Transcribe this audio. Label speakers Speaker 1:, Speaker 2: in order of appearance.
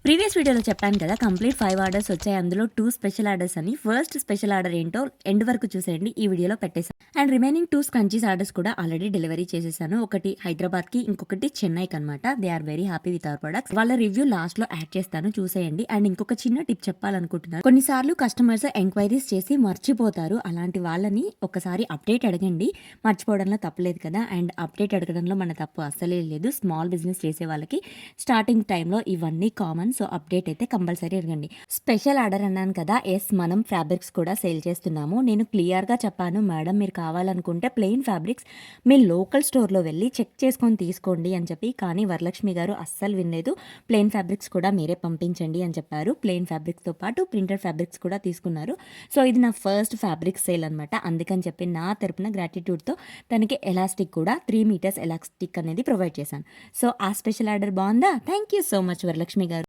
Speaker 1: Previous వీడియోలో చెప్పాను కదా కంప్లీట్ 5 ఆర్డర్స్ వచ్చాయి. అందులో 2 స్పెషల్ ఆర్డర్స్ అని. ఫస్ట్ స్పెషల్ ఆర్డర్ ఏంటో ఎండ్ వరకు చూసేయండి. ఈ వీడియోలో పెట్టేసాను. అండ్ రిమైనింగ్ 2 స్క్రంచీస్ ఆర్డర్స్ కూడా ఆల్రెడీ డెలివరీ చేసేసాను. ఒకటి హైదరాబాద్కి, ఇంకొకటి చెన్నైకి అనమాట. They are very happy with our products. వాళ్ళ రివ్యూ లాస్ట్ లో యాడ్ చేస్తాను, చూసేయండి. అండ్ ఇంకొక చిన్న టిప్ చెప్పాలనుకుంటున్నాను. కొన్నిసార్లు కస్టమర్స్ ఎంక్వైరీస్ చేసి మర్చిపోతారు. అలాంటి వాళ్ళని ఒకసారి అప్డేట్ అడగండి. మర్చిపోవడంలో తప్పలేదు కదా. అండ్ అప్డేట్ అడగడంలో మన తప్పు అస్సలే లేదు. స్మాల్ బిజినెస్ చేసే వాళ్ళకి స్టార్టింగ్ టైంలో ఇవన్నీ కామన్. సో అప్డేట్ అయితే కంపల్సరీ అడగండి. స్పెషల్ ఆర్డర్ అన్నాను కదా, ఎస్ మనం ఫ్యాబ్రిక్స్ కూడా సేల్ చేస్తున్నాము. నేను క్లియర్గా చెప్పాను, మేడం మీరు కావాలనుకుంటే ప్లెయిన్ ఫ్యాబ్రిక్స్ మీ లోకల్ స్టోర్లో వెళ్ళి చెక్ చేసుకొని తీసుకోండి అని చెప్పి. కానీ వరలక్ష్మి గారు అస్సలు వినలేదు. ప్లెయిన్ ఫ్యాబ్రిక్స్ కూడా మీరే పంపించండి అని చెప్పారు. ప్లెయిన్ ఫ్యాబ్రిక్స్తో పాటు ప్రింటెడ్ ఫ్యాబ్రిక్స్ కూడా తీసుకున్నారు. సో ఇది నా ఫస్ట్ ఫ్యాబ్రిక్ సేల్ అనమాట. అందుకని చెప్పి నా తరపున గ్రాటిట్యూడ్తో తనకి ఎలాస్టిక్ కూడా 3 మీటర్స్ ఎలాస్టిక్ అనేది ప్రొవైడ్ చేశాను. సో ఆ స్పెషల్ ఆర్డర్ బాగుందా? Thank you so much Varalakshmi గారు.